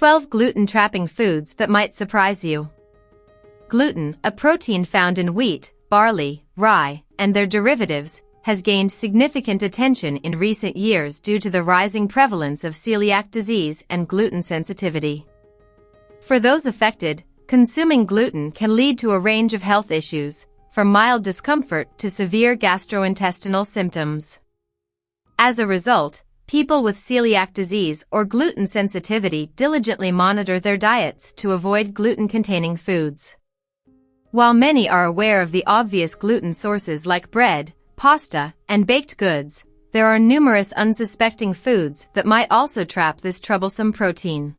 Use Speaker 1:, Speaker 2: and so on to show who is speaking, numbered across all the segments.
Speaker 1: 12 gluten-trapping foods that might surprise you. Gluten, a protein found in wheat, barley, rye, and their derivatives, has gained significant attention in recent years due to the rising prevalence of celiac disease and gluten sensitivity. For those affected, consuming gluten can lead to a range of health issues, from mild discomfort to severe gastrointestinal symptoms. As a result, people with celiac disease or gluten sensitivity diligently monitor their diets to avoid gluten-containing foods. While many are aware of the obvious gluten sources like bread, pasta, and baked goods, there are numerous unsuspecting foods that might also trap this troublesome protein.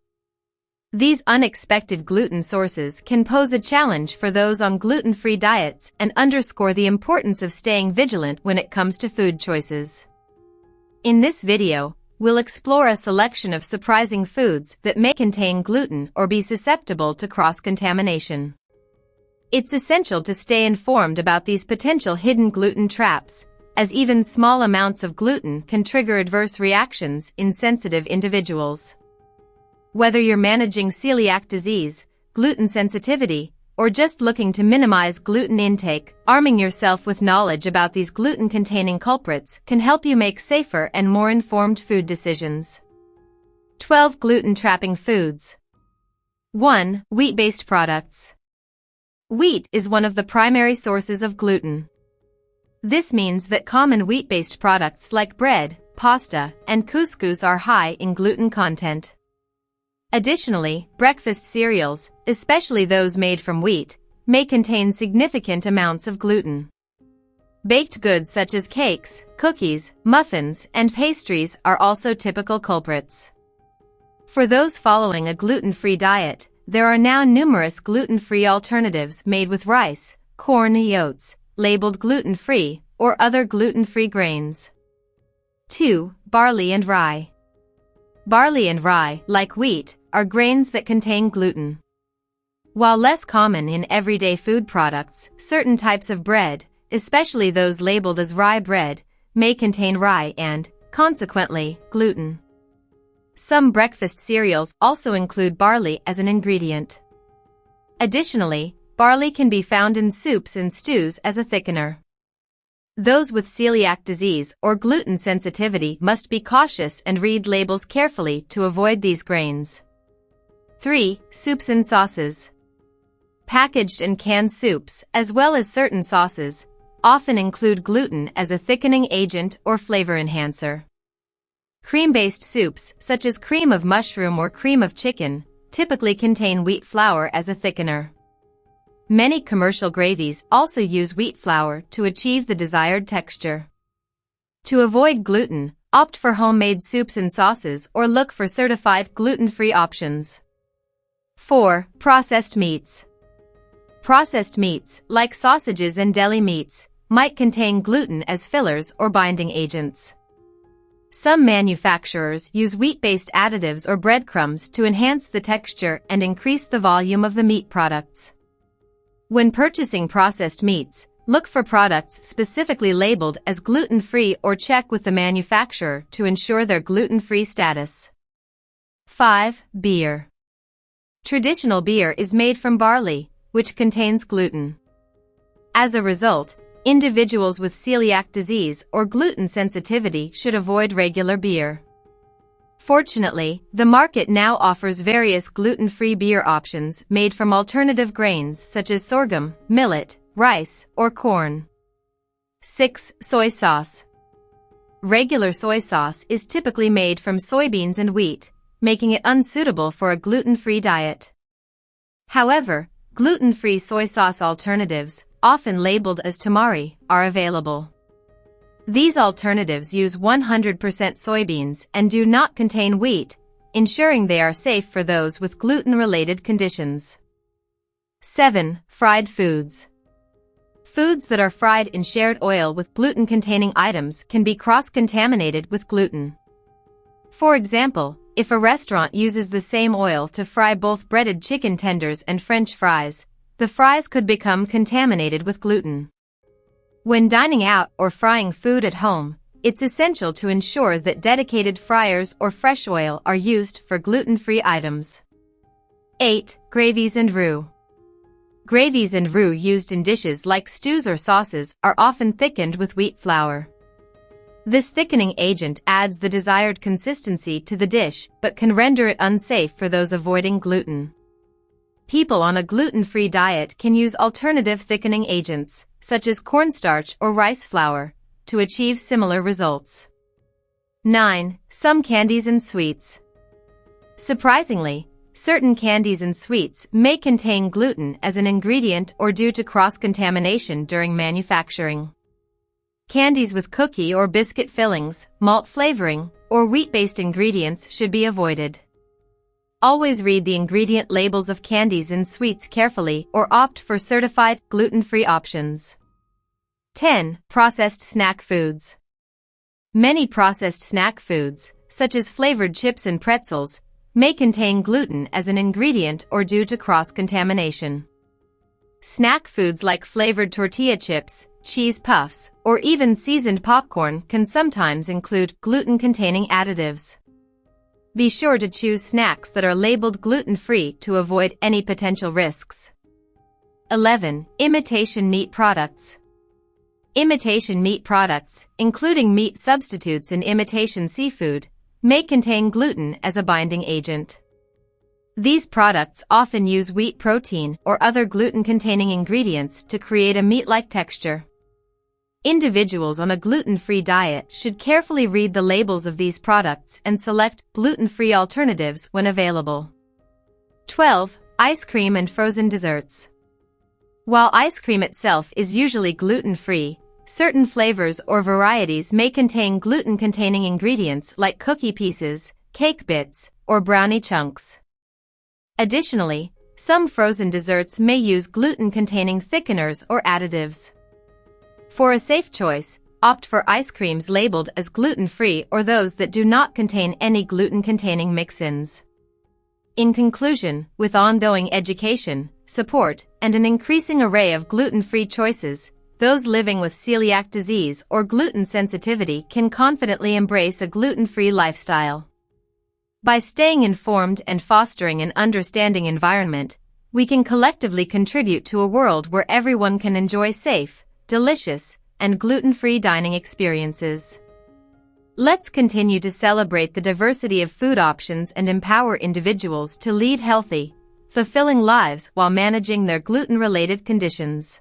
Speaker 1: These unexpected gluten sources can pose a challenge for those on gluten-free diets and underscore the importance of staying vigilant when it comes to food choices. In this video, we'll explore a selection of surprising foods that may contain gluten or be susceptible to cross-contamination. It's essential to stay informed about these potential hidden gluten traps, as even small amounts of gluten can trigger adverse reactions in sensitive individuals. Whether you're managing celiac disease, gluten sensitivity, or just looking to minimize gluten intake, arming yourself with knowledge about these gluten-containing culprits can help you make safer and more informed food decisions. 12 gluten-trapping foods. 1. Wheat-based products. Wheat is one of the primary sources of gluten. This means that common wheat-based products like bread, pasta, and couscous are high in gluten content. Additionally, breakfast cereals, especially those made from wheat, may contain significant amounts of gluten. Baked goods such as cakes, cookies, muffins, and pastries are also typical culprits. For those following a gluten-free diet, there are now numerous gluten-free alternatives made with rice, corn and oats, labeled gluten-free, or other gluten-free grains. 2. Barley and rye. Barley and rye, like wheat, are grains that contain gluten. While less common in everyday food products, certain types of bread, especially those labeled as rye bread, may contain rye and, consequently, gluten. Some breakfast cereals also include barley as an ingredient. Additionally, barley can be found in soups and stews as a thickener. Those with celiac disease or gluten sensitivity must be cautious and read labels carefully to avoid these grains. 3. Soups and sauces. Packaged and canned soups, as well as certain sauces, often include gluten as a thickening agent or flavor enhancer. Cream-based soups, such as cream of mushroom or cream of chicken, typically contain wheat flour as a thickener. Many commercial gravies also use wheat flour to achieve the desired texture. To avoid gluten, opt for homemade soups and sauces or look for certified gluten-free options. 4. Processed meats. Processed meats, like sausages and deli meats, might contain gluten as fillers or binding agents. Some manufacturers use wheat-based additives or breadcrumbs to enhance the texture and increase the volume of the meat products. When purchasing processed meats, look for products specifically labeled as gluten-free or check with the manufacturer to ensure their gluten-free status. 5. Beer. Traditional beer is made from barley, which contains gluten. As a result, individuals with celiac disease or gluten sensitivity should avoid regular beer. Fortunately, the market now offers various gluten-free beer options made from alternative grains such as sorghum, millet, rice, or corn. 6. Soy sauce. Regular soy sauce is typically made from soybeans and wheat, making it unsuitable for a gluten-free diet. However, gluten-free soy sauce alternatives, often labeled as tamari, are available. These alternatives use 100% soybeans and do not contain wheat, ensuring they are safe for those with gluten-related conditions. 7. Fried foods. Foods that are fried in shared oil with gluten-containing items can be cross-contaminated with gluten. For example, if a restaurant uses the same oil to fry both breaded chicken tenders and French fries, the fries could become contaminated with gluten. When dining out or frying food at home, it's essential to ensure that dedicated fryers or fresh oil are used for gluten-free items. 8. Gravies and roux. Gravies and roux used in dishes like stews or sauces are often thickened with wheat flour. This thickening agent adds the desired consistency to the dish but can render it unsafe for those avoiding gluten. People on a gluten-free diet can use alternative thickening agents, such as cornstarch or rice flour, to achieve similar results. 9. Some candies and sweets. Surprisingly, certain candies and sweets may contain gluten as an ingredient or due to cross-contamination during manufacturing. Candies with cookie or biscuit fillings, malt flavoring, or wheat-based ingredients should be avoided. Always read the ingredient labels of candies and sweets carefully or opt for certified gluten-free options. 10. Processed snack foods. Many processed snack foods, such as flavored chips and pretzels, may contain gluten as an ingredient or due to cross-contamination. Snack foods like flavored tortilla chips, cheese puffs, or even seasoned popcorn can sometimes include gluten-containing additives. Be sure to choose snacks that are labeled gluten-free to avoid any potential risks. 11. Imitation meat products. Imitation meat products, including meat substitutes and imitation seafood, may contain gluten as a binding agent. These products often use wheat protein or other gluten-containing ingredients to create a meat-like texture. Individuals on a gluten-free diet should carefully read the labels of these products and select gluten-free alternatives when available. 12. Ice cream and frozen desserts. While ice cream itself is usually gluten-free, certain flavors or varieties may contain gluten-containing ingredients like cookie pieces, cake bits, or brownie chunks. Additionally, some frozen desserts may use gluten-containing thickeners or additives. For a safe choice, opt for ice creams labeled as gluten-free or those that do not contain any gluten-containing mix-ins. In conclusion, with ongoing education, support, and an increasing array of gluten-free choices, those living with celiac disease or gluten sensitivity can confidently embrace a gluten-free lifestyle. By staying informed and fostering an understanding environment, we can collectively contribute to a world where everyone can enjoy safe, delicious, and gluten-free dining experiences. Let's continue to celebrate the diversity of food options and empower individuals to lead healthy, fulfilling lives while managing their gluten-related conditions.